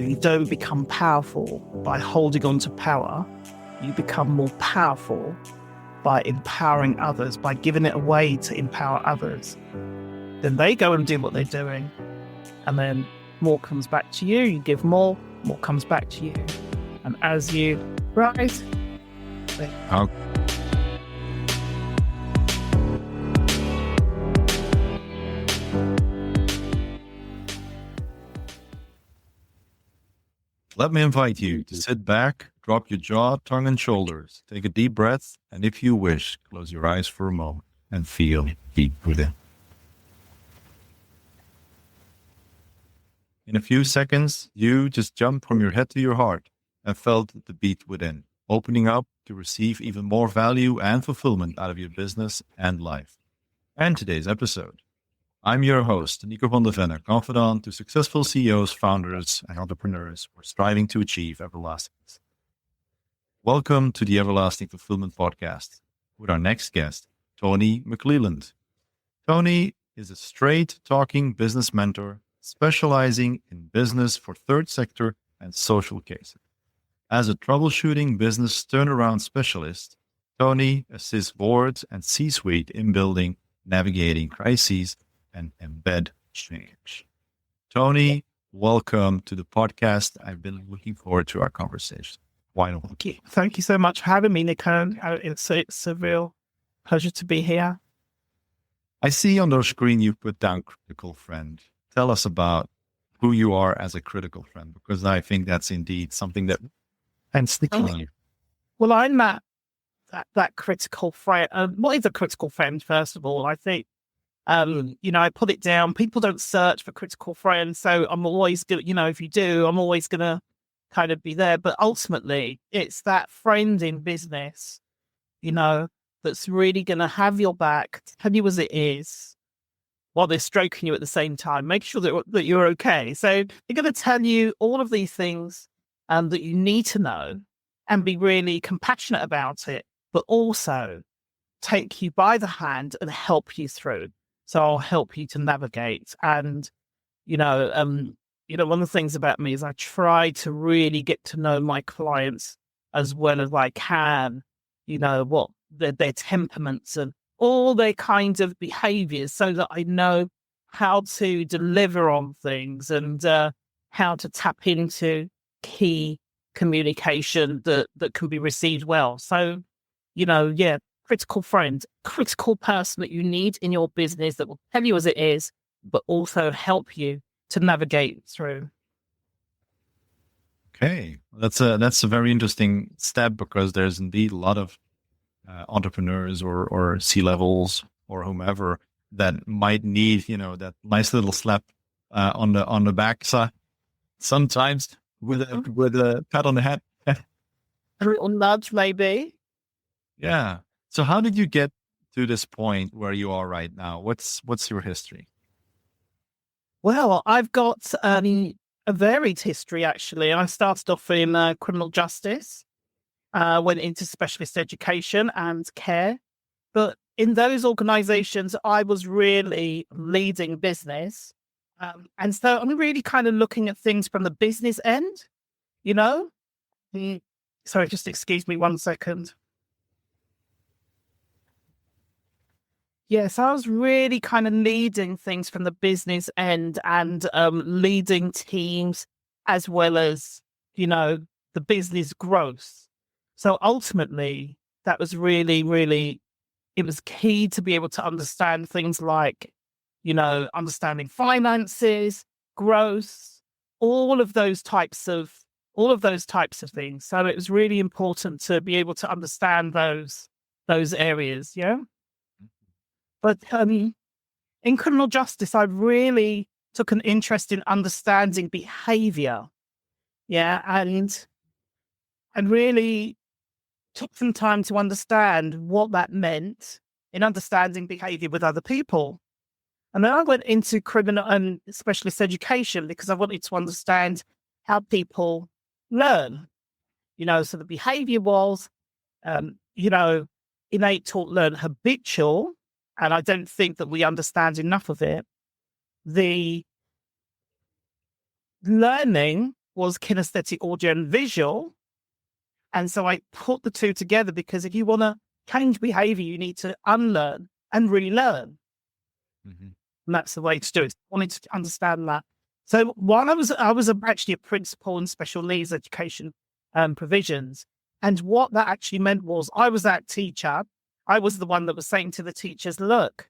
You don't become powerful by holding on to power. You become more powerful by empowering others, by giving it away to empower others. Then they go and do what they're doing. And then more comes back to you. You give more comes back to you. And as you rise, let me invite you to sit back, drop your jaw, tongue, and shoulders. Take a deep breath, and if you wish, close your eyes for a moment and feel deep within. In a few seconds, you just jumped from your head to your heart and felt the beat within, opening up to receive even more value and fulfillment out of your business and life. And today's episode. I'm your host, Nico van der Venne, confidant to successful CEOs, founders, and entrepreneurs who are striving to achieve everlasting. Welcome to the Everlasting Fulfillment Podcast with our next guest, Toni McLelland. Toni is a straight-talking business mentor specializing in business for third sector and social cases. As a troubleshooting business turnaround specialist, Toni assists boards and C-suite in building, navigating crises, and embed change. Toni, welcome to the podcast. I've been looking forward to our conversation. Why not? Thank you so much for having me, Nico. It's a real pleasure to be here. I see on the screen you put down critical friend. Tell us about who you are as a critical friend, because I think that's indeed something that and you. Well, I'm that critical friend. What is a critical friend? First of all, I think. I put it down. People don't search for critical friends. So I'm always going to, if you do, I'm always going to kind of be there. But ultimately, it's that friend in business, that's really going to have your back, tell you as it is, while they're stroking you at the same time. Make sure that you're okay. So they're going to tell you all of these things that you need to know and be really compassionate about it, but also take you by the hand and help you through. So I'll help you to navigate. And, one of the things about me is I try to really get to know my clients as well as I can, what their temperaments and all their kinds of behaviors, so that I know how to deliver on things and how to tap into key communication that can be received well. So, critical friend, critical person that you need in your business that will tell you as it is, but also help you to navigate through. Okay, that's a very interesting step, because there's indeed a lot of entrepreneurs or C-levels or whomever that might need, that nice little slap on the back side, sometimes with a pat on the head, a little nudge, maybe. Yeah. So how did you get to this point where you are right now? What's your history? Well, I've got a varied history, actually. I started off in criminal justice, went into specialist education and care. But in those organizations, I was really leading business. And so I'm really kind of looking at things from the business end, Sorry, just excuse me 1 second. Yes, I was really kind of leading things from the business end and leading teams as well as, the business growth. So ultimately, that was really, really, it was key to be able to understand things like, understanding finances, growth, all of those types of things. So it was really important to be able to understand those areas. Yeah. But in criminal justice, I really took an interest in understanding behavior. Yeah. And really took some time to understand what that meant in understanding behavior with other people. And then I went into criminal and specialist education because I wanted to understand how people learn. So the behavior was, innate, taught, learn, habitual. And I don't think that we understand enough of it. The learning was kinesthetic, audio, and visual. And so I put the two together because if you want to change behavior, you need to unlearn and relearn. Mm-hmm. And that's the way to do it. I wanted to understand that. So while I was actually a principal in special needs education provisions. And what that actually meant was I was that teacher. I was the one that was saying to the teachers, look,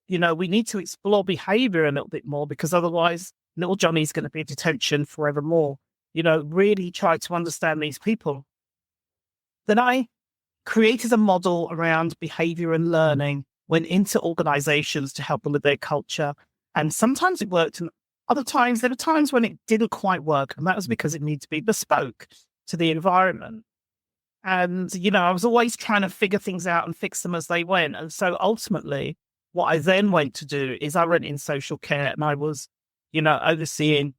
we need to explore behavior a little bit more because otherwise little Johnny's going to be in detention forevermore. Really try to understand these people. Then I created a model around behavior and learning, went into organizations to help them with their culture. And sometimes it worked. And other times, there were times when it didn't quite work. And that was because it needed to be bespoke to the environment. And, I was always trying to figure things out and fix them as they went. And so ultimately, what I then went to do is I went in social care and I was, overseeing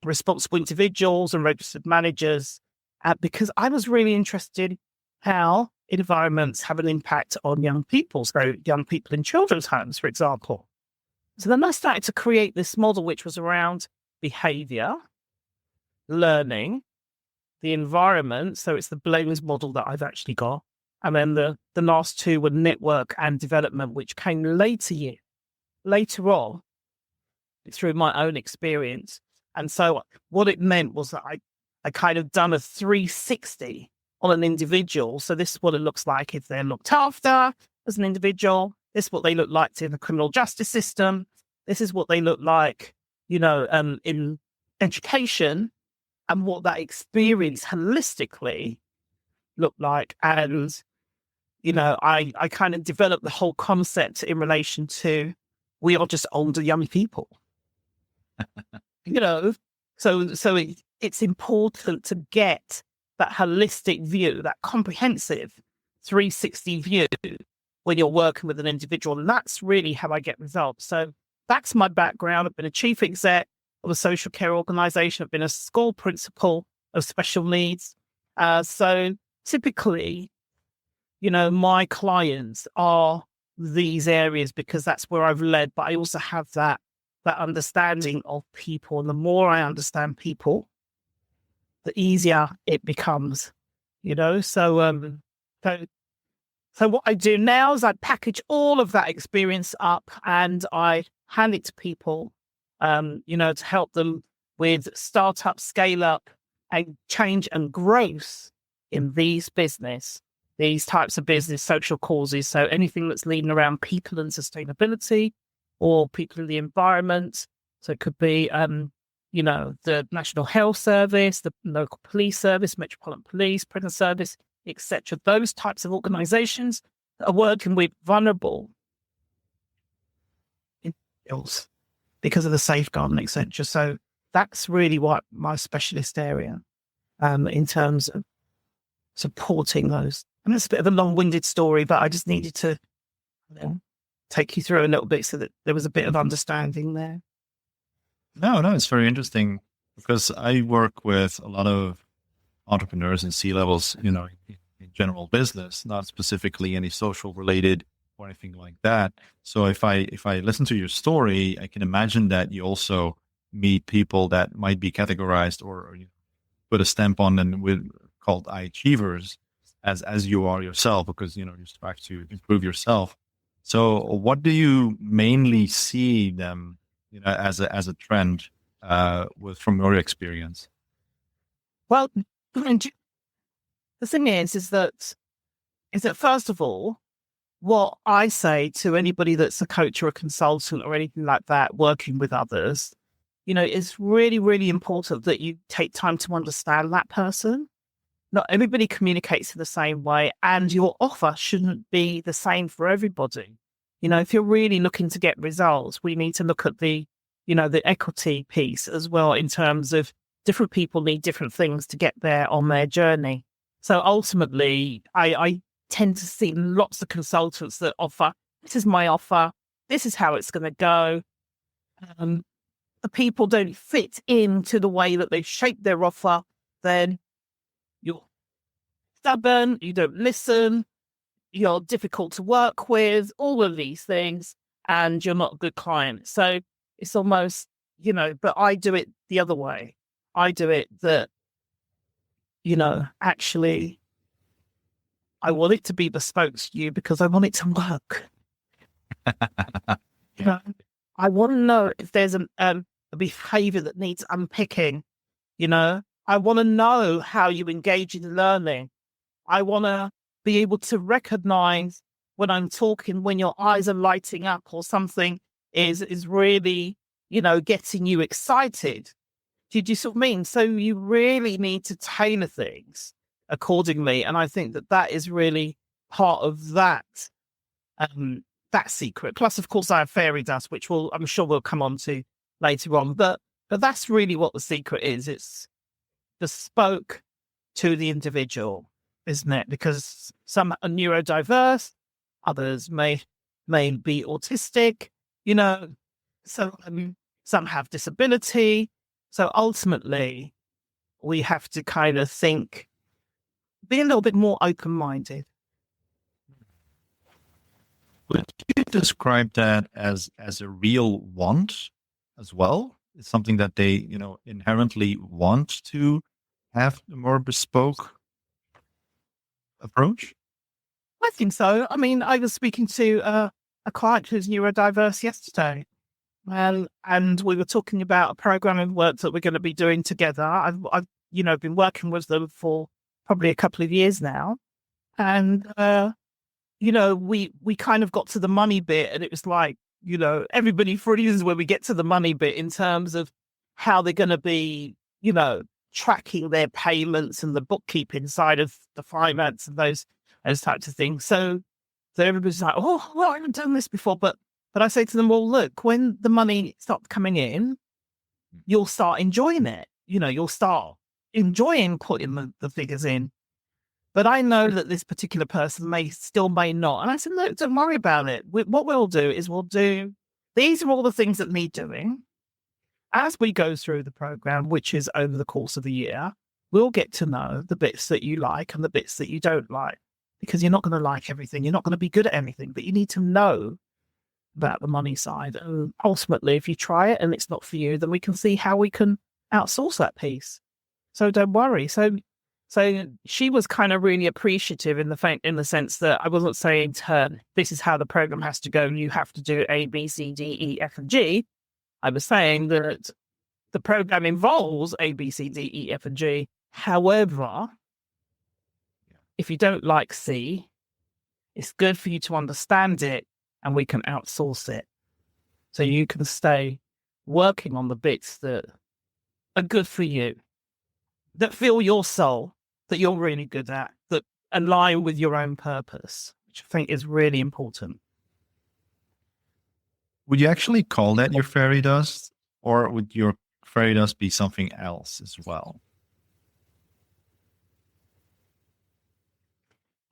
responsible individuals and registered managers because I was really interested how environments have an impact on young people. So young people in children's homes, for example. So then I started to create this model, which was around behavior, learning, the environment. So it's the blameless model that I've actually got. And then the last two were network and development, which came later on through my own experience. And so what it meant was that I kind of done a 360 on an individual. So this is what it looks like if they're looked after as an individual. This is what they look like in the criminal justice system. This is what they look like, in education, and what that experience holistically looked like. And, I kind of developed the whole concept in relation to we are just older young people. So it's important to get that holistic view, that comprehensive 360 view when you're working with an individual. And that's really how I get results. So that's my background. I've been a chief exec of a social care organization. I've been a school principal of special needs. So typically, my clients are these areas because that's where I've led, but I also have that understanding of people. And the more I understand people, the easier it becomes, So what I do now is I package all of that experience up and I hand it to people, to help them with startup, scale up, and change and growth in these types of business, social causes. So anything that's leading around people and sustainability or people in the environment. So it could be, the National Health Service, the local police service, Metropolitan Police, prison service, etc. Those types of organizations that are working with vulnerable individuals because of the safeguarding, etc. So that's really what my specialist area in terms of supporting those. And it's a bit of a long-winded story, but I just needed to take you through a little bit so that there was a bit of understanding there. No, it's very interesting because I work with a lot of entrepreneurs and C-levels, in general business, not specifically any social related or anything like that. So if I listen to your story, I can imagine that you also meet people that might be categorized or put a stamp on and with called high achievers as you are yourself, because you strive to improve yourself. So what do you mainly see them as a trend from your experience? Well, the thing is that first of all, what I say to anybody that's a coach or a consultant or anything like that, working with others, it's really, really important that you take time to understand that person. Not everybody communicates in the same way, and your offer shouldn't be the same for everybody. If you're really looking to get results, we need to look at the equity piece as well, in terms of different people need different things to get there on their journey. So ultimately, I tend to see lots of consultants that offer, this is my offer, this is how it's going to go. The people don't fit into the way that they've shaped their offer, then you're stubborn, you don't listen, you're difficult to work with, all of these things, and you're not a good client. So it's almost, but I do it the other way. I do it that, actually, I want it to be bespoke to you because I want it to work. You know, I want to know if there's a behavior that needs unpicking. I want to know how you engage in learning. I want to be able to recognize when I'm talking, when your eyes are lighting up or something is really, getting you excited. Do you sort of mean? So you really need to tailor things accordingly. And I think that is really part of that secret. Plus, of course, I have fairy dust, which I'm sure we'll come on to later on. But that's really what the secret is. It's bespoke to the individual, isn't it? Because some are neurodiverse, others may be autistic, so some have disability. So ultimately, we have to kind of be a little bit more open-minded. Would you describe that as a real want as well? It's something that they, inherently want to have a more bespoke approach? I think so. I mean, I was speaking to a client who's neurodiverse yesterday, and we were talking about a program of work that we're going to be doing together. I've been working with them for probably a couple of years now, and we kind of got to the money bit, and it was like, everybody freezes when we get to the money bit in terms of how they're going to be, tracking their payments and the bookkeeping side of the finance and those types of things. So everybody's like, oh, well, I haven't done this before. But I say to them, well, look, when the money starts coming in, you'll start enjoying it. You'll start enjoying putting the figures in. But I know that this particular person may not. And I said, look, don't worry about it. What we'll do is these are all the things that need doing. As we go through the program, which is over the course of the year, we'll get to know the bits that you like and the bits that you don't like, because you're not going to like everything. You're not going to be good at anything, but you need to know about the money side. And ultimately, if you try it and it's not for you, then we can see how we can outsource that piece. So don't worry. So she was kind of really appreciative in the sense that I wasn't saying to her, this is how the program has to go. You have to do A, B, C, D, E, F, and G. I was saying that the program involves A, B, C, D, E, F, and G. However, if you don't like C, it's good for you to understand it and we can outsource it. So you can stay working on the bits that are good for you, that fill your soul, that you're really good at, that align with your own purpose, which I think is really important. Would you actually call that your fairy dust, or would your fairy dust be something else as well?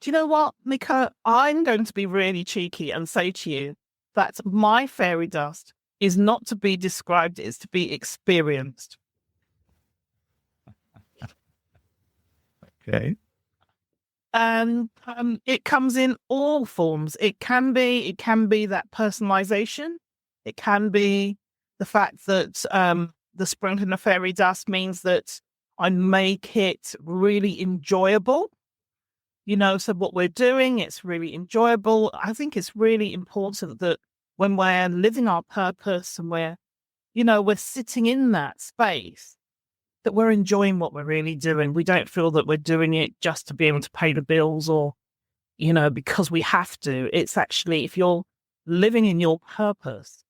Do you know what, Mika? I'm going to be really cheeky and say to you that my fairy dust is not to be described, it's to be experienced. Okay. And it comes in all forms. It can be that personalization. It can be the fact that the sprinkling of fairy dust means that I make it really enjoyable. So what we're doing, it's really enjoyable. I think it's really important that when we're living our purpose and we're sitting in that space, that we're enjoying what we're really doing. We don't feel that we're doing it just to be able to pay the bills or, because we have to. It's actually, if you're living in your purpose,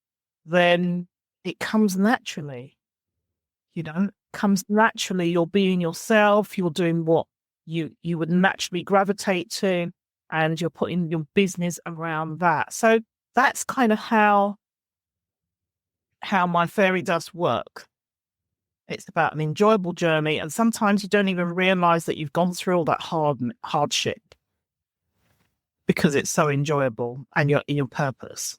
then it comes naturally. Comes naturally. You're being yourself. You're doing what you would naturally gravitate to, and you're putting your business around that. So that's kind of how my fairy dust work. It's about an enjoyable journey, and sometimes you don't even realize that you've gone through all that hardship because it's so enjoyable and you're in your purpose.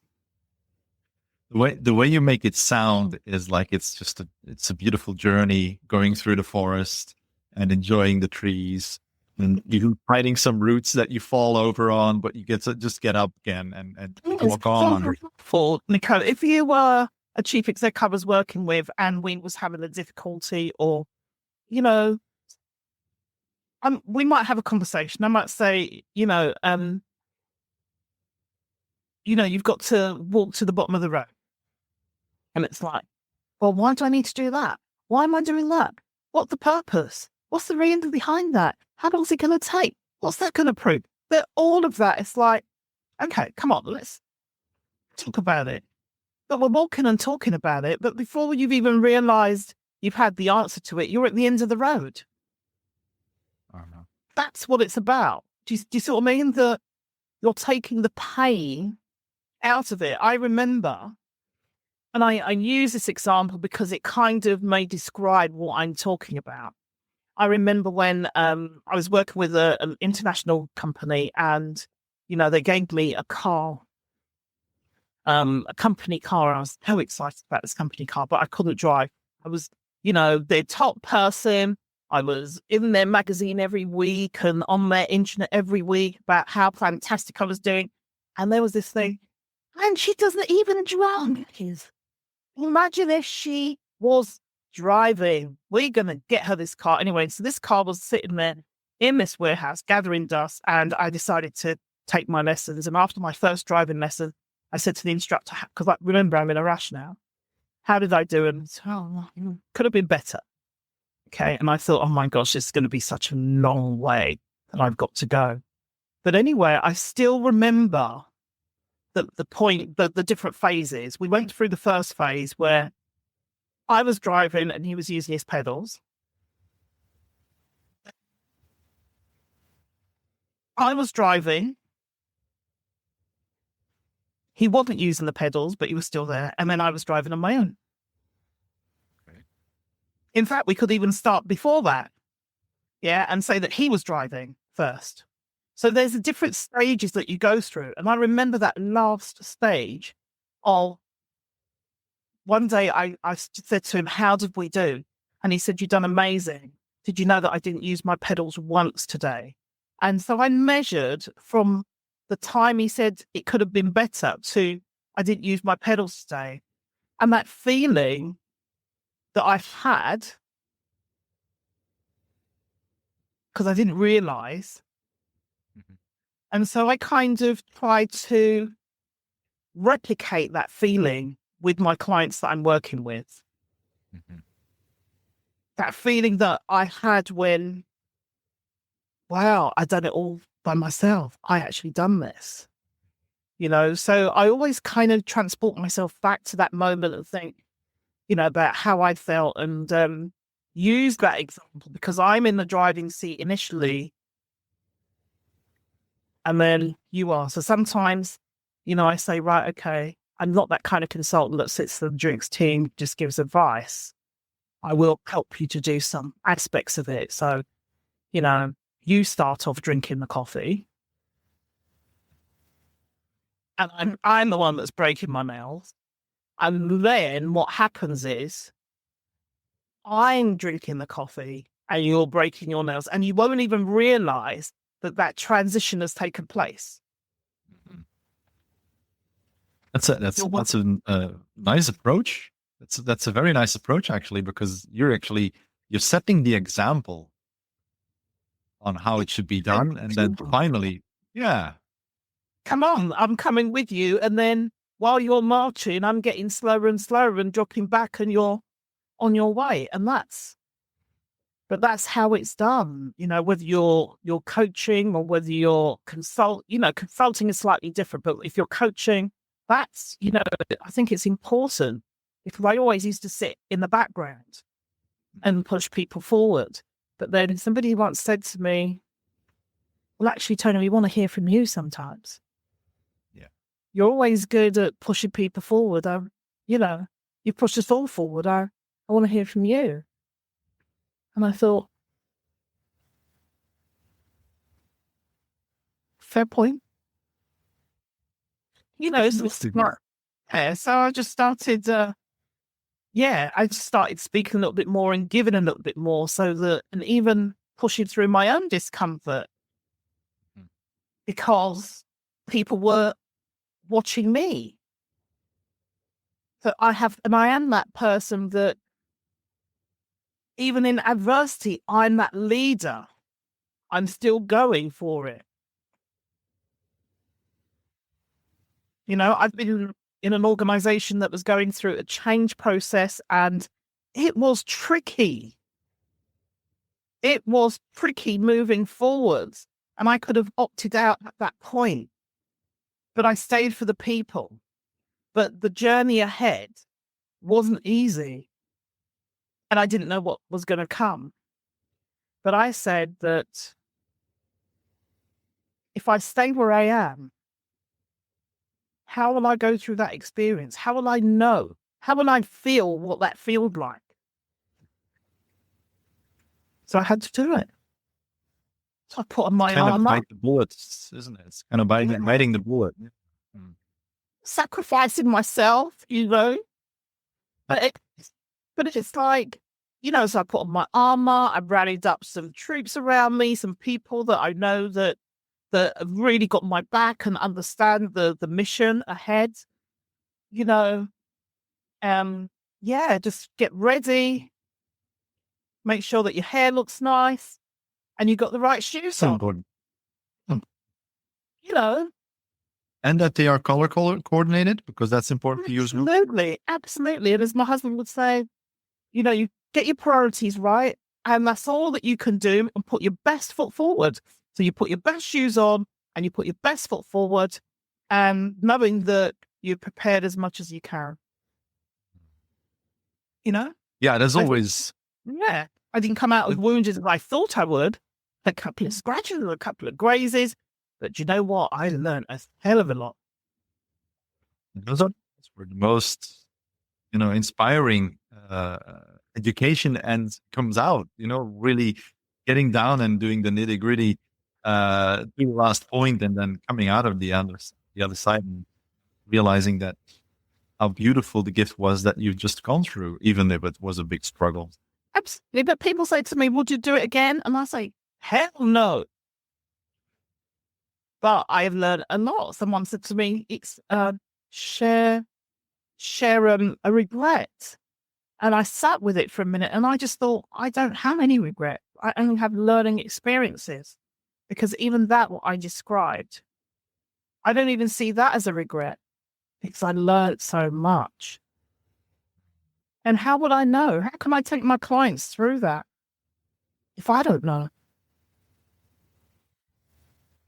The way you make it sound is like it's a beautiful journey going through the forest and enjoying the trees, and you finding some roots that you fall over on, but you get to just get up again and walk on. For Nicole, if you were a chief exec I was working with and we was having a difficulty or we might have a conversation. I might say, you've got to walk to the bottom of the road. And it's like, well, why do I need to do that? Why am I doing that? What's the purpose? What's the reason behind that? How long is it going to take? What's that going to prove? But all of that, it's like, okay, come on, let's talk about it. But we're walking and talking about it. But before you've even realized you've had the answer to it, you're at the end of the road. That's what it's about. Do you see what I mean? That you're taking the pain out of it. I remember, and I use this example because it kind of may describe what I'm talking about. I remember when I was working with an international company, and they gave me a car, a company car. I was so excited about this company car, but I couldn't drive. I was, their top person. I was in their magazine every week and on their internet every week about how fantastic I was doing. And there was this thing, and she doesn't even drive. Imagine if she was driving. We're going to get her this car. Anyway, so this car was sitting there in this warehouse gathering dust, and I decided to take my lessons. And after my first driving lesson, I said to the instructor, because I remember I'm in a rush now, how did I do? And could have been better. Okay. And I thought, oh my gosh, it's going to be such a long way that I've got to go. But anyway, I still remember the point, the different phases. We went through the first phase where I was driving and he was using his pedals. I was driving. He wasn't using the pedals, but he was still there. And then I was driving on my own. In fact, we could even start before that, and say that he was driving first. So there's the different stages that you go through. And I remember that last stage of one day I said to him, how did we do? And he said, you've done amazing. Did you know that I didn't use my pedals once today? And so I measured from the time he said it could have been better to I didn't use my pedals today. And that feeling that I've had, because I didn't realize. Mm-hmm. And so I kind of tried to replicate that feeling with my clients that I'm working with. Mm-hmm. That feeling that I had when, wow, I've done it all by myself. I actually done this. So I always kind of transport myself back to that moment and think, about how I felt and use that example because I'm in the driving seat initially and then you are. So sometimes, I say, right, okay, I'm not that kind of consultant that sits and drinks tea and just gives advice. I will help you to do some aspects of it. So, you start off drinking the coffee and I'm the one that's breaking my nails. And then what happens is I'm drinking the coffee and you're breaking your nails and you won't even realize that transition has taken place. That's a nice approach. That's a very nice approach actually, because you're setting the example on how it should be done. And then finally, come on, I'm coming with you. And then while you're marching, I'm getting slower and slower and dropping back and you're on your way. And that's how it's done, whether you're coaching or whether you're consulting is slightly different, but if you're coaching, that's, I think it's important because I always used to sit in the background and push people forward. But then somebody once said to me, well, actually, Tony, we want to hear from you sometimes. You're always good at pushing people forward. You push us all forward. I want to hear from you. And I thought, fair point. It's not. So I just started, I just started speaking a little bit more and giving a little bit more and even pushing through my own discomfort because people were watching me. So I am that person that even in adversity, I'm that leader. I'm still going for it. You know, I've been in an organization that was going through a change process, and it was tricky. It was tricky moving forwards, and I could have opted out at that point, but I stayed for the people. But the journey ahead wasn't easy, and I didn't know what was going to come. But I said that if I stay where I am, how will I go through that experience? How will I know? How will I feel what that feels like? So I had to do it. So I put on my Kind of armor. bite the bullets, isn't it? It's kind of biting the bullet. Sacrificing myself, you know. But it's like, you know, so I put on my armor, I rallied up some troops around me, some people that I know that have really got my back and understand the mission ahead, you know. Yeah, just get ready, make sure that your hair looks nice and you got the right shoes So on, important. you know. And that they are color coordinated, because that's important for you as well. Absolutely. And as my husband would say, you know, you get your priorities right, and that's all that you can do, and put your best foot forward. So you put your best shoes on and you put your best foot forward, and knowing that you're prepared as much as you can. You know? Yeah, there's always... Yeah. I didn't come out as wounded as I thought I would. A couple of scratches, a couple of grazes. But you know what? I learned a hell of a lot. Those were the most, you know, inspiring education, and comes out, you know, really getting down and doing the nitty gritty to the last point, and then coming out of the other side and realizing that how beautiful the gift was that you've just gone through, even if it was a big struggle. Absolutely. But people say to me, would you do it again? And I say, hell no. But I have learned a lot. Someone said to me, it's share a regret. And I sat with it for a minute, and I just thought, I don't have any regret. I only have learning experiences, because even that, what I described, I don't even see that as a regret, because I learned so much. And how would I know? How can I take my clients through that if I don't know?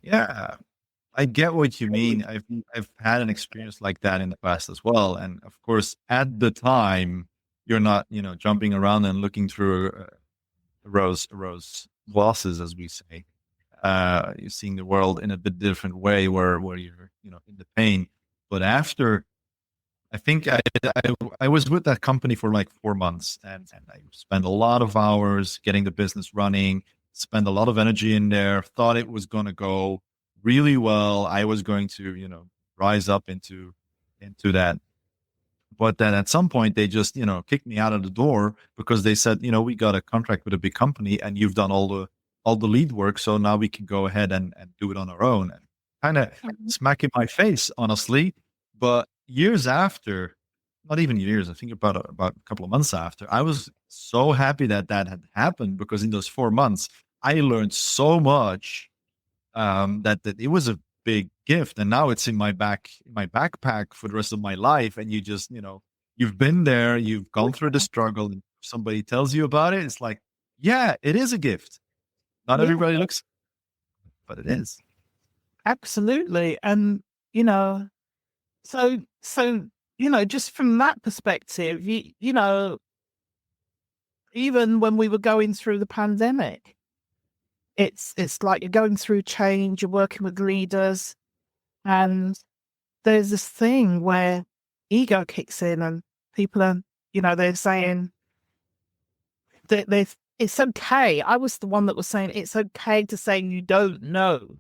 Yeah, I get what you mean. I've had an experience like that in the past as well. And of course, at the time, you're not, you know, jumping around and looking through rose glasses, as we say. You're seeing the world in a bit different way, where you're, you know, in the pain. But after, I think I was with that company for like 4 months, and I spent a lot of hours getting the business running, spent a lot of energy in there, thought it was going to go really well. I was going to, you know, rise up into that. But then at some point they just, you know, kicked me out of the door, because they said, you know, we got a contract with a big company, and you've done all the lead work. So now we can go ahead and do it on our own. And kind of smack in my face, honestly. But years after, not even years, I think about a couple of months after, I was so happy that had happened, because in those 4 months, I learned so much, that it was a big gift. And now it's in my backpack for the rest of my life. And you just, you know, you've been there, you've gone through the struggle, and somebody tells you about it. It's like, yeah, it is a gift. Not everybody looks, but it is. Absolutely. And, you know, so, you know, just from that perspective, you know, even when we were going through the pandemic, it's like you're going through change, you're working with leaders, and there's this thing where ego kicks in, and people are, you know, they're saying that it's okay. I was the one that was saying it's okay to say you don't know.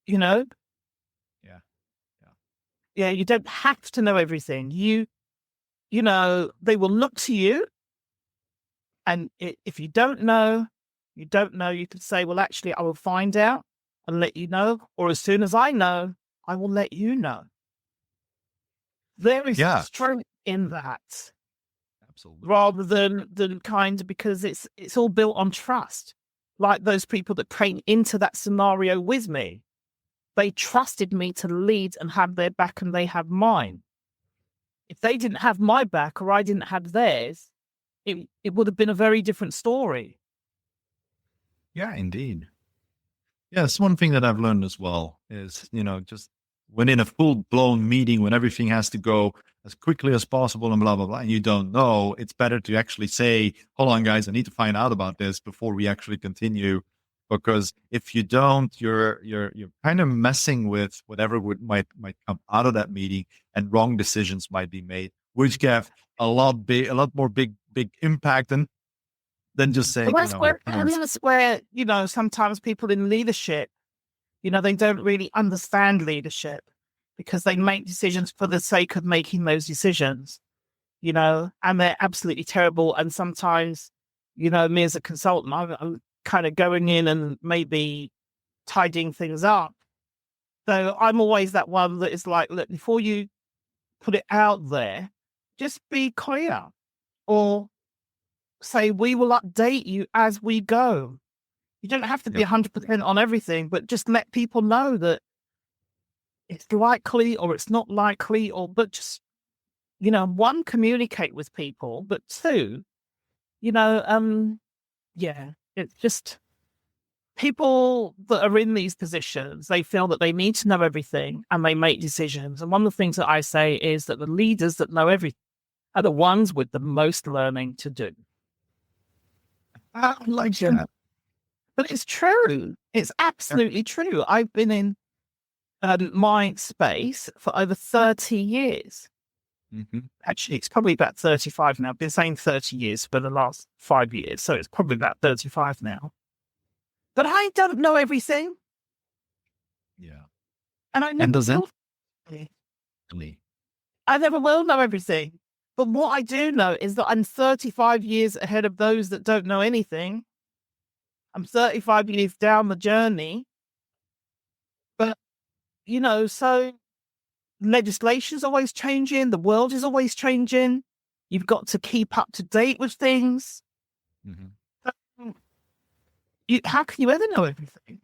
You know? Yeah, you don't have to know everything. You know, they will look to you, and if you don't know, you can say, well, actually, I will find out and let you know, or as soon as I know, I will let you know. There is strength in that. Absolutely. rather than kind of, because it's all built on trust. Like those people that came into that scenario with me, they trusted me to lead and have their back, and they have mine. If they didn't have my back or I didn't have theirs, it would have been a very different story. Yeah, indeed. Yes, one thing that I've learned as well is, just when in a full blown meeting, when everything has to go as quickly as possible and blah, blah, blah, and you don't know, it's better to actually say, hold on, guys, I need to find out about this before we actually continue. Because if you don't, you're kind of messing with whatever might come out of that meeting, and wrong decisions might be made, which have a lot more big impact than just saying, That's where, sometimes people in leadership, they don't really understand leadership because they make decisions for the sake of making those decisions, and they're absolutely terrible. And sometimes, me as a consultant, I'm kind of going in and maybe tidying things up. So I'm always that one that is like, look, before you put it out there, just be clear, or say, we will update you as we go. You don't have to be 100% on everything, but just let people know that it's likely or it's not likely, but just, one, communicate with people, but two, it's just people that are in these positions, they feel that they need to know everything and they make decisions. And one of the things that I say is that the leaders that know everything are the ones with the most learning to do. Like that. But it's true. It's absolutely true. I've been in my space for over 30 years. Mm-hmm. Actually, it's probably about 35 now. I've been saying 30 years for the last 5 years, so it's probably about 35 now. But I don't know everything. Yeah. And I never will know everything. But what I do know is that I'm 35 years ahead of those that don't know anything. I'm 35 years down the journey. But, so legislation's always changing. The world is always changing. You've got to keep up to date with things. Mm-hmm. How can you ever know everything?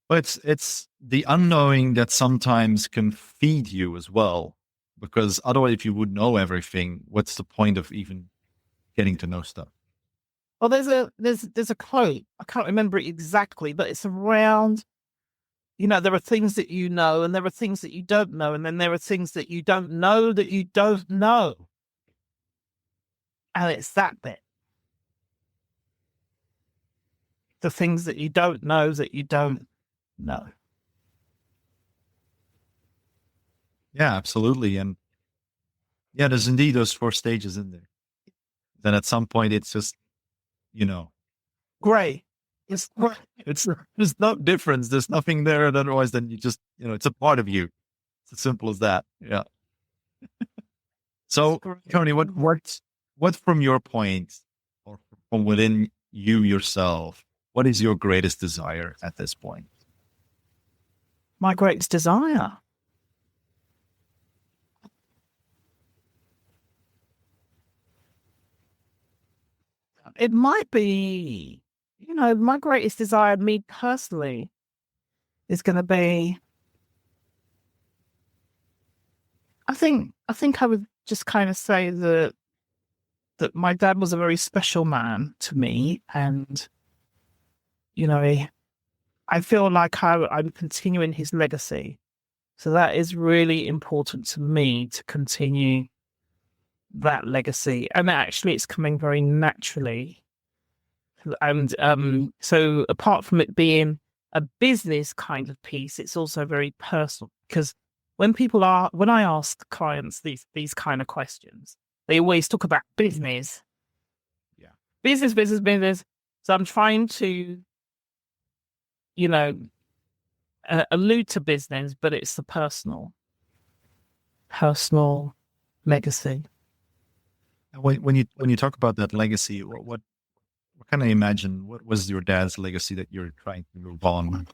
But it's the unknowing that sometimes can feed you as well. Because otherwise, if you would know everything, what's the point of even getting to know stuff? Well, there's a quote. I can't remember it exactly, but it's around, there are things that you know, and there are things that you don't know, and then there are things that you don't know that you don't know. And it's that bit. The things that you don't know that you don't know. Yeah, absolutely. And yeah, there's indeed those 4 stages in there. Then at some point, it's just, Gray. There's no difference. There's nothing there. And otherwise, then you just, it's a part of you. It's as simple as that. Yeah. So, Toni, what from your point, or from within you yourself, what is your greatest desire at this point? My greatest desire. It might be, my greatest desire, me personally, is going to be, I think I would just kind of say that my dad was a very special man to me. And, I feel like I'm continuing his legacy. So that is really important to me, to continue that legacy. And actually, it's coming very naturally. And so apart from it being a business kind of piece, it's also very personal, because when I ask clients these kind of questions, they always talk about business. Yeah. Business. So I'm trying to, allude to business, but it's the personal legacy. When you talk about that legacy, what can I imagine? What was your dad's legacy that you're trying to move on?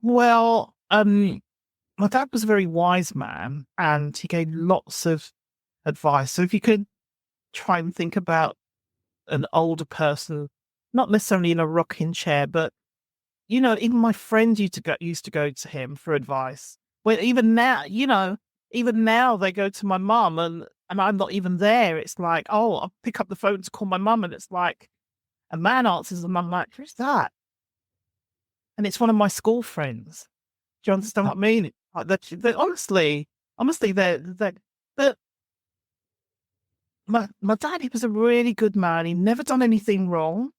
Well, my dad was a very wise man, and he gave lots of advice. So if you could try and think about an older person, not necessarily in a rocking chair, but even my friends used to go to him for advice. Well, even now, even now they go to my mum and I'm not even there. It's like, oh, I'll pick up the phone to call my mum, and it's like a man answers and I'm like, who's that? And it's one of my school friends. Do you understand what I mean? Like honestly, they're my dad, he was a really good man. He never done anything wrong.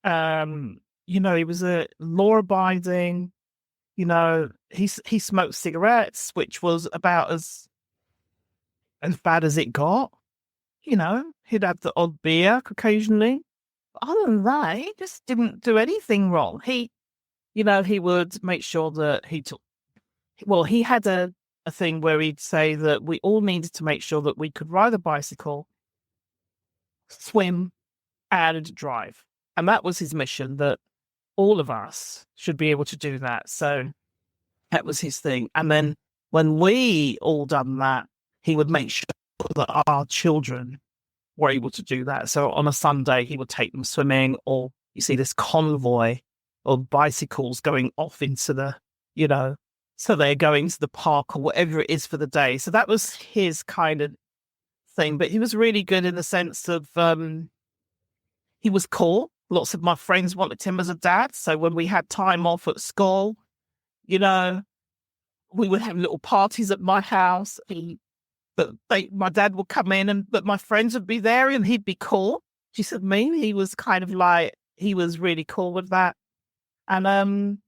He was a law abiding, he smoked cigarettes, which was about as bad as it got. He'd have the odd beer occasionally. But other than that, he just didn't do anything wrong. He would make sure that he had a thing where he'd say that we all needed to make sure that we could ride a bicycle, swim, and drive. And that was his mission, that all of us should be able to do that. So that was his thing. And then when we all done that, he would make sure that our children were able to do that. So on a Sunday, he would take them swimming, or you see this convoy of bicycles going off into the, so they're going to the park or whatever it is for the day. So that was his kind of thing. But he was really good in the sense of he was cool. Lots of my friends wanted him as a dad. So when we had time off at school, we would have little parties at my house. My dad would come in, but my friends would be there and he'd be cool. She said, he was kind of like, he was really cool with that. And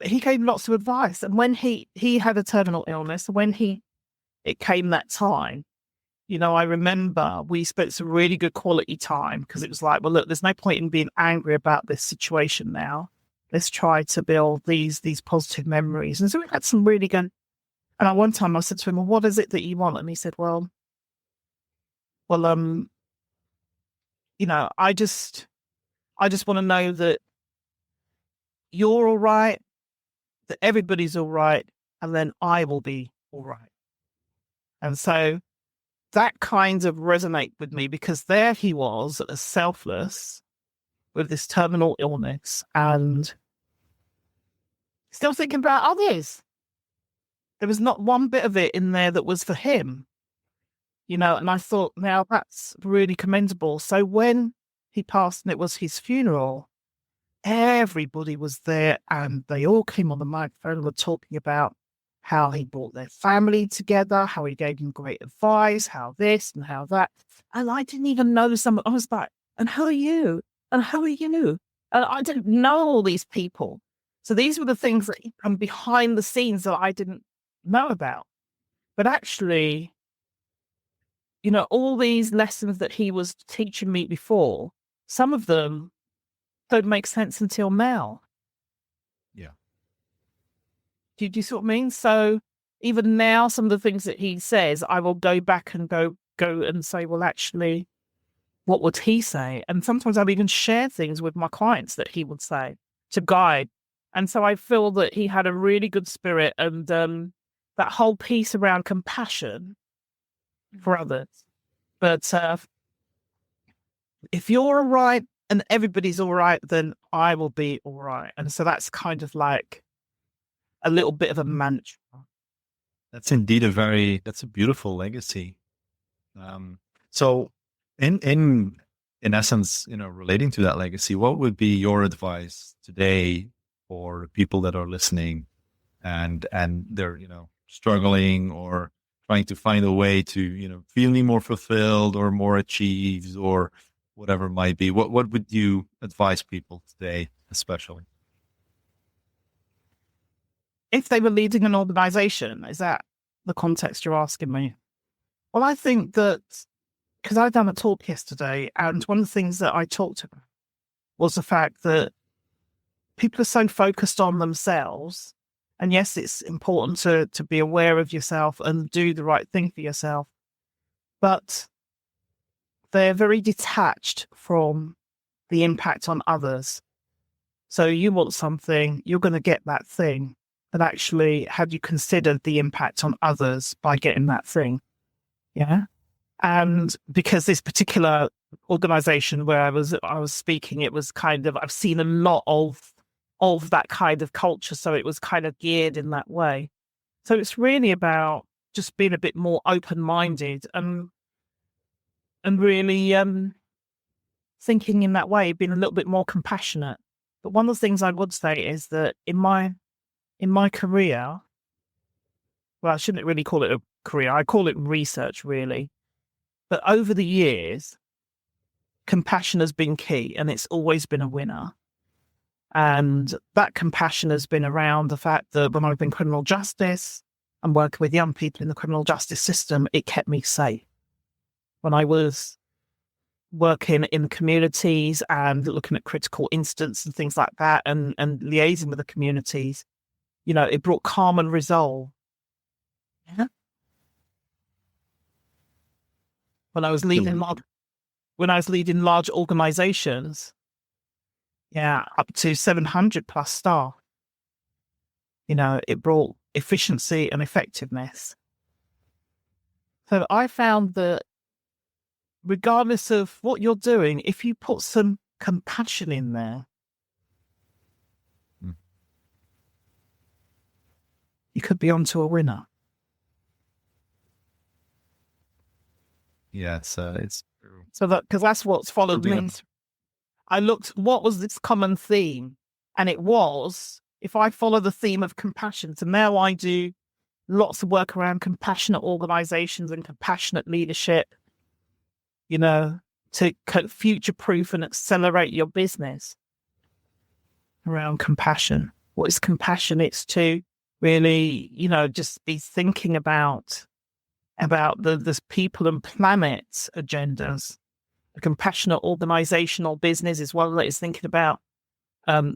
he gave lots of advice. And when he had a terminal illness, when it came that time, I remember we spent some really good quality time, because it was like, well, look, there's no point in being angry about this situation now. Let's try to build these positive memories. And so we had some really good. And at one time I said to him, well, what is it that you want? And he said, well, I just want to know that you're all right, that everybody's all right, and then I will be all right. And so that kind of resonated with me, because there he was, selfless, with this terminal illness and still thinking about others. There was not one bit of it in there that was for him, and I thought, now that's really commendable. So when he passed and it was his funeral, everybody was there and they all came on the microphone and were talking about how he brought their family together, how he gave them great advice, how this and how that. And I didn't even know I was like, and who are you? And who are you? And I didn't know all these people. So these were the things that come behind the scenes that I didn't know about. But actually, all these lessons that he was teaching me before, some of them don't make sense until now. Yeah. Do you see what I mean? So even now, some of the things that he says, I will go back and go and say, well, actually, what would he say? And sometimes I'll even share things with my clients that he would say to guide. And so I feel that he had a really good spirit, and that whole piece around compassion for others. But if you're all right and everybody's all right, then I will be all right. And so that's kind of like a little bit of a mantra. That's indeed that's a beautiful legacy. So in essence, relating to that legacy, what would be your advice today for people that are listening and they're, struggling or trying to find a way to, feeling more fulfilled or more achieved or whatever it might be? What would you advise people today, especially? If they were leading an organization, is that the context you're asking me? Well, I think that, because I've done a talk yesterday, and one of the things that I talked about was the fact that people are so focused on themselves. And yes, it's important to be aware of yourself and do the right thing for yourself. But they're very detached from the impact on others. So you want something, you're going to get that thing. But actually, have you considered the impact on others by getting that thing? Yeah. And because this particular organization where I was speaking, it was kind of, I've seen a lot of that kind of culture. So it was kind of geared in that way. So it's really about just being a bit more open-minded and really thinking in that way, being a little bit more compassionate. But one of the things I would say is that in my career, well, I shouldn't really call it a career. I call it research, really. But over the years, compassion has been key, and it's always been a winner. And that compassion has been around the fact that when I've been criminal justice and working with young people in the criminal justice system, it kept me safe. When I was working in communities and looking at critical incidents and things like that, and liaising with the communities, it brought calm and resolve. Yeah. When I was leading large organizations, up to 700 plus staff, it brought efficiency and effectiveness. So I found that regardless of what you're doing, if you put some compassion in there, you could be onto a winner. Yeah, it's true. So because that's what's followed me. I looked, what was this common theme? And it was, if I follow the theme of compassion, so now I do lots of work around compassionate organizations and compassionate leadership, to future-proof and accelerate your business around compassion. What is compassion? It's to really, just be thinking about the people and planet agendas. A compassionate organizational business is one that is thinking about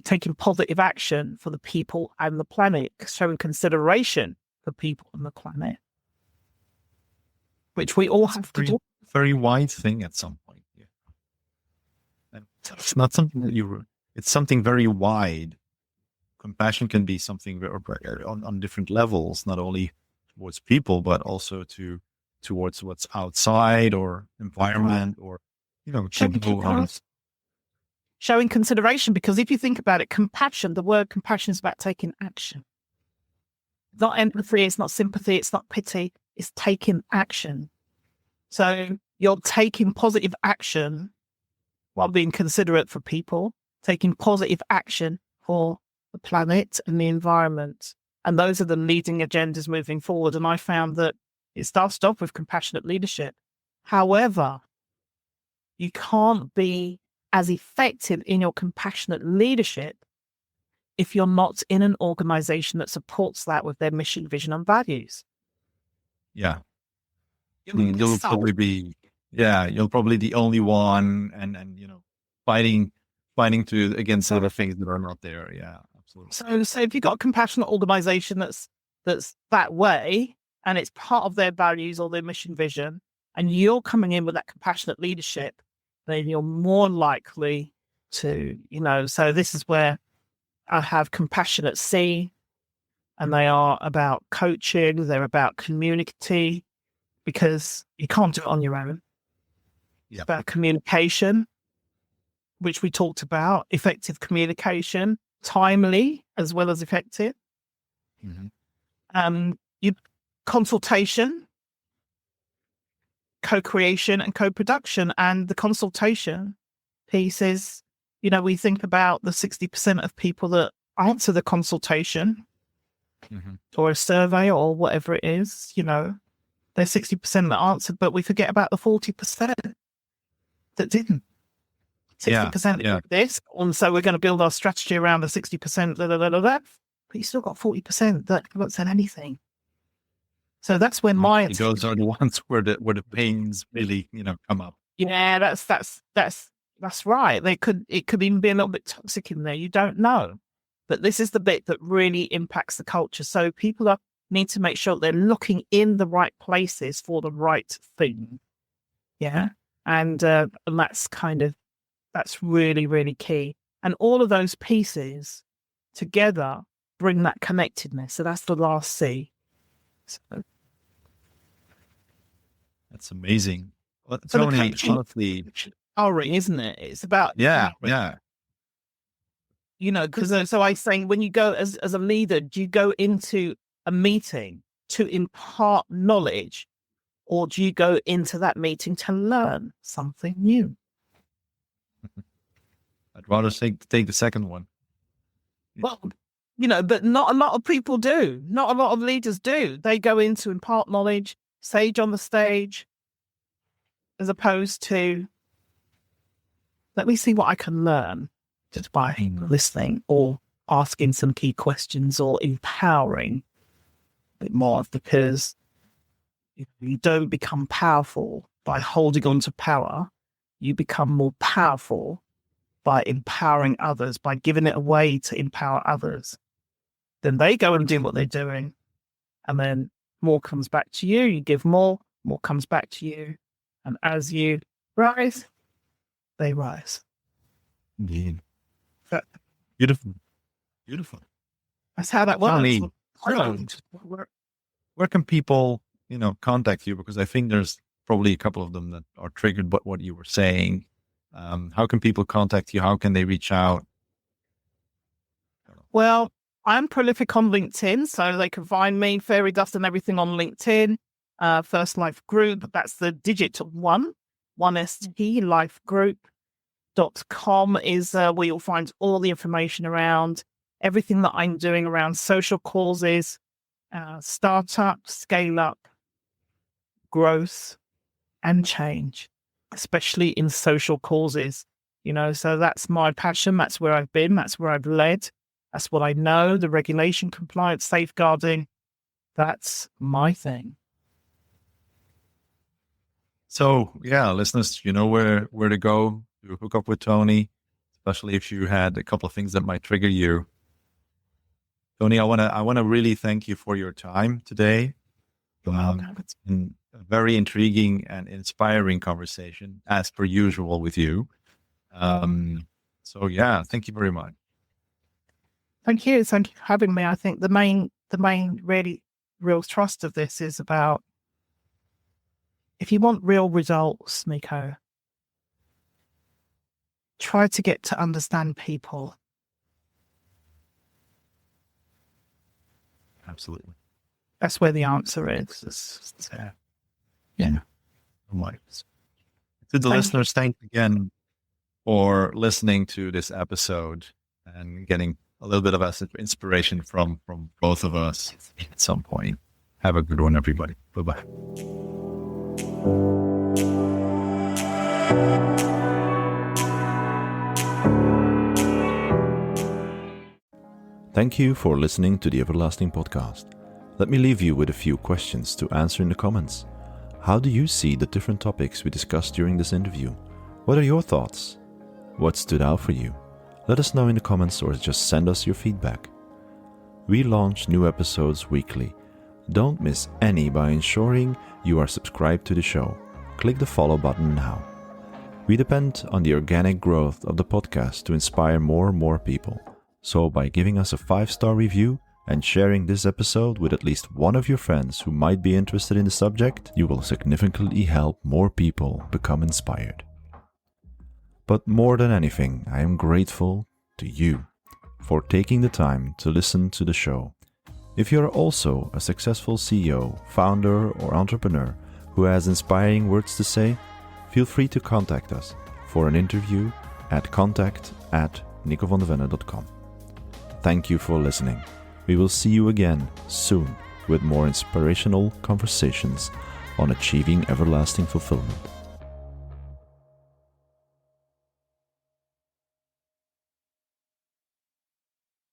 taking positive action for the people and the planet, showing consideration for people and the planet, which we all have to do. Very wide thing at some point. Yeah. And it's not something that it's something very wide. Compassion can be something on different levels, not only towards people, but also towards what's outside or environment or, showing consideration. Because if you think about it, the word compassion is about taking action. It's not empathy, it's not sympathy, it's not pity, it's taking action. So you're taking positive action while being considerate for people, taking positive action for the planet and the environment. And those are the leading agendas moving forward. And I found that it starts off with compassionate leadership. However, you can't be as effective in your compassionate leadership if you're not in an organization that supports that with their mission, vision, and values. Yeah. You'll probably be the only one and fighting against other things that are not there. Yeah, absolutely. So if you've got a compassionate organization that's that way, and it's part of their values or their mission vision, and you're coming in with that compassionate leadership, then you're more likely to, so this is where I have Compassionate C, and they are about coaching, they're about community, because you can't do it on your own. It's about communication, which we talked about, effective communication, timely as well as effective. Consultation, co-creation and co-production. And the consultation piece is, we think about the 60% of people that answer the consultation or a survey or whatever it is, there's 60% that answered, but we forget about the 40% that didn't. 60% did this, and so we're going to build our strategy around the 60%, but you still got 40% that haven't said anything. So that's when those are the ones where the pains really, come up. Yeah, that's right. It could even be a little bit toxic in there. You don't know, but this is the bit that really impacts the culture. So people need to make sure they're looking in the right places for the right thing. Yeah, and that's really, really key. And all of those pieces together bring that connectedness. So that's the last C. So. That's amazing. Well, So the Toni, coaching, honestly, isn't it? It's about yeah, empowering. yeah. Because so I saying when you go as a leader, do you go into a meeting to impart knowledge, or do you go into that meeting to learn something new? I'd rather take the second one. Well, but not a lot of people do. Not a lot of leaders do. They go in to impart knowledge, sage on the stage, as opposed to, let me see what I can learn just by listening or asking some key questions or empowering a bit more, because you don't become powerful by holding on to power. You become more powerful by empowering others, by giving it away to empower others. Then they go and do what they're doing. And then more comes back to you. You give more comes back to you. And as you rise, they rise. Indeed. But Beautiful. Beautiful. that's how that works. Toni, where can people, contact you? Because I think there's probably a couple of them that are triggered by what you were saying. How can people contact you? How can they reach out? Well, I'm prolific on LinkedIn, so they can find me, Fairy Dust and everything on LinkedIn. First Life Group, that's the digit 1 ST lifegroup.com is where you'll find all the information around everything that I'm doing around social causes, startup, scale up, growth, and change, especially in social causes. So that's my passion. That's where I've been. That's where I've led. That's what I know. The regulation, compliance, safeguarding. That's my thing. So yeah, listeners, you know where to go to hook up with Toni, especially if you had a couple of things that might trigger you. Toni, I wanna really thank you for your time today. It's been a very intriguing and inspiring conversation, as per usual with you. So yeah, thank you very much. Thank you. Thank you for having me. I think the main really real thrust of this is about, if you want real results, Miko, try to get to understand people. Absolutely. That's where the answer is. Yeah. To the listeners, thanks again for listening to this episode and getting a little bit of inspiration from both of us at some point. Have a good one, everybody. Bye-bye. Thank you for listening to the Everlasting Podcast. Let me leave you with a few questions to answer in the comments. How do you see the different topics we discussed during this interview? What are your thoughts? What stood out for you? Let us know in the comments or just send us your feedback. We launch new episodes weekly. Don't miss any by ensuring you are subscribed to the show. Click the follow button now. We depend on the organic growth of the podcast to inspire more and more people. So by giving us a 5-star review and sharing this episode with at least one of your friends who might be interested in the subject, you will significantly help more people become inspired. But more than anything, I am grateful to you for taking the time to listen to the show. If you are also a successful CEO, founder, or entrepreneur who has inspiring words to say, feel free to contact us for an interview at contact@nicovandevenne.com. Thank you for listening. We will see you again soon with more inspirational conversations on achieving everlasting fulfillment.